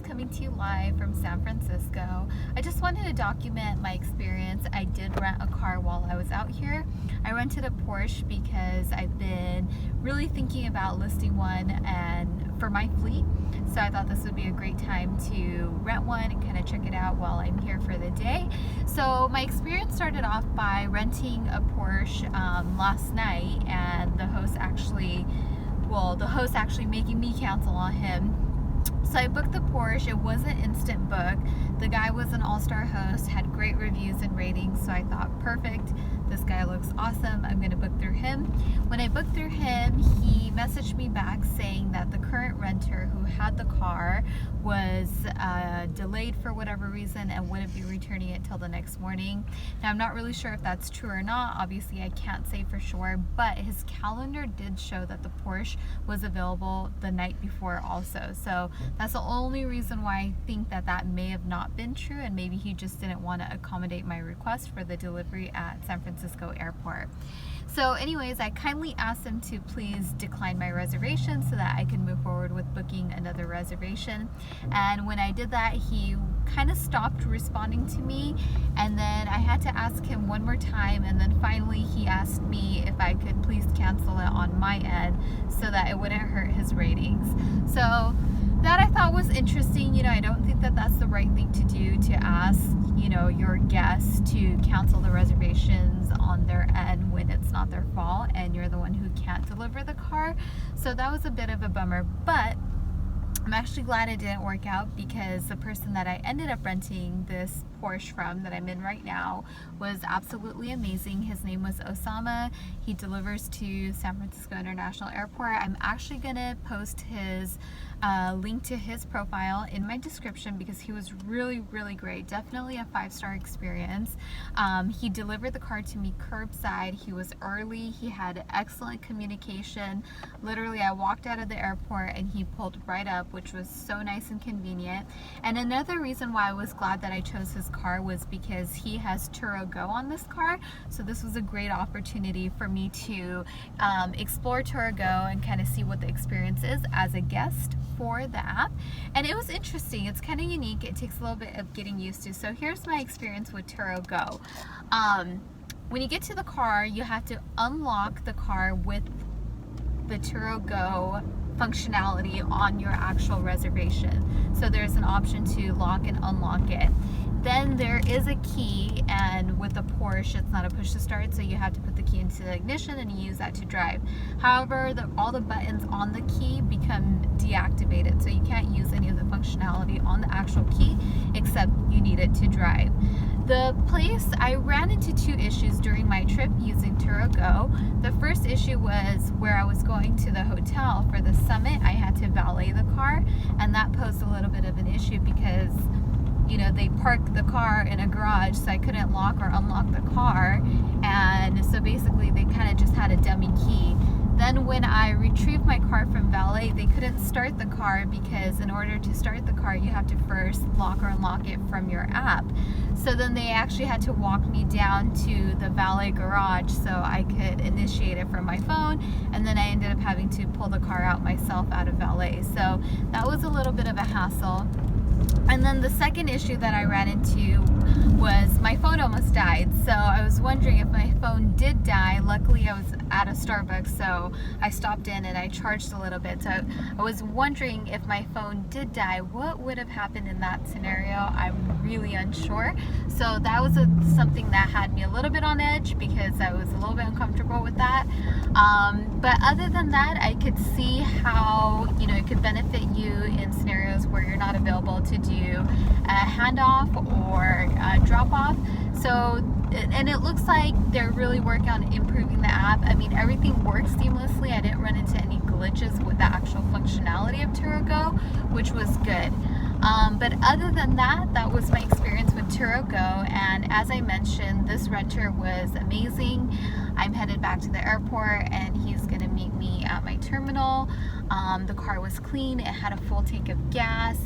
coming to you live from San Francisco. I just wanted to document my experience. I did rent a car while I was out here. I rented a Porsche because I've been really thinking about listing one and for my fleet. So I thought this would be a great time to rent one and kind of check it out while I'm here for the day. So my experience started off by renting a Porsche last night, and the host actually making me cancel on him. So I booked the Porsche. It was an instant book. The guy was an all-star host, had great reviews and ratings, so I thought, perfect, this guy looks awesome, I'm gonna book through him. When I booked through him, he messaged me back saying that the current renter who had the car was delayed for whatever reason and wouldn't be returning it till the next morning. Now I'm not really sure if that's true or not. Obviously I can't say for sure, but his calendar did show that the Porsche was available the night before also. So that's the only reason why I think that that may have not been true, and maybe he just didn't want to accommodate my request for the delivery at San Francisco Airport. So anyways, I kindly asked him to please decline my reservation so that I can move forward with booking another reservation. And when I did that, he kind of stopped responding to me, and then I had to ask him one more time, and then finally he asked me if I could please cancel it on my end so that it wouldn't hurt his ratings. So that I thought was interesting. You know, I don't think that that's the right thing to do, to ask, you know, your guests to cancel the reservations on their end when it's not their fault and you're the one who can't deliver the car. So that was a bit of a bummer, but I'm actually glad it didn't work out, because the person that I ended up renting this Porsche from, that I'm in right now, was absolutely amazing. His name was Saimah. He delivers to San Francisco International Airport. I'm actually gonna post his link to his profile in my description, because he was really great. Definitely a 5-star experience. He delivered the car to me curbside. He was early. He had excellent communication. Literally, I walked out of the airport and he pulled right up, which was so nice and convenient. And another reason why I was glad that I chose his car was because he has Turo Go on this car. So this was a great opportunity for me to explore Turo Go and kind of see what the experience is as a guest for the app. And it was interesting. It's kind of unique. It takes a little bit of getting used to. So here's my experience with Turo Go. When you get to the car, you have to unlock the car with the Turo Go functionality on your actual reservation. So there's an option to lock and unlock it. Then there is a key, and with the Porsche it's not a push to start, so you have to put the key into the ignition and you use that to drive. However, all the buttons on the key become deactivated, so you can't use any of the functionality on the actual key except you need it to drive. The place, I ran into 2 issues during my trip using Turo Go. The first issue was where I was going to the hotel for the summit. I had to valet the car, and that posed a little bit of an issue because, you know, they parked the car in a garage, so I couldn't lock or unlock the car, and so basically they kind of just had a dummy key. Then when I retrieved my car from valet, they couldn't start the car, because in order to start the car you have to first lock or unlock it from your app. So then they actually had to walk me down to the valet garage so I could initiate it from my phone, and then I ended up having to pull the car out myself out of valet. So that was a little bit of a hassle. And then the second issue that I ran into was my phone almost died. So I was wondering if my phone did die. Luckily I was at a Starbucks, so I stopped in and I charged a little bit. So I was wondering if my phone did die, what would have happened in that scenario? I'm really unsure. So that was something that had me a little bit on edge, because I was a little bit uncomfortable with that. But other than that, I could see how, you know, it could benefit you in scenarios where you're not available to do a handoff or a drop off. So, and it looks like they're really working on improving the app. I mean, everything works seamlessly. I didn't run into any glitches with the actual functionality of Turo Go, which was good. But other than that, that was my experience with Turo Go. And as I mentioned, this renter was amazing. I'm headed back to the airport and he's gonna meet me at my terminal. The car was clean. It had a full tank of gas.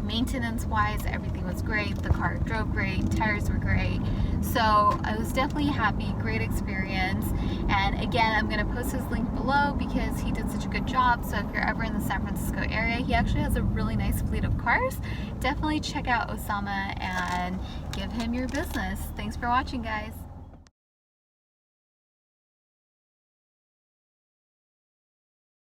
maintenance wise, everything was great. The car drove great, tires were great. So I was definitely happy, great experience. And again, I'm gonna post his link below because he did such a good job. So if you're ever in the San Francisco area, he actually has a really nice fleet of cars. Definitely check out Saimah and give him your business. Thanks for watching, guys.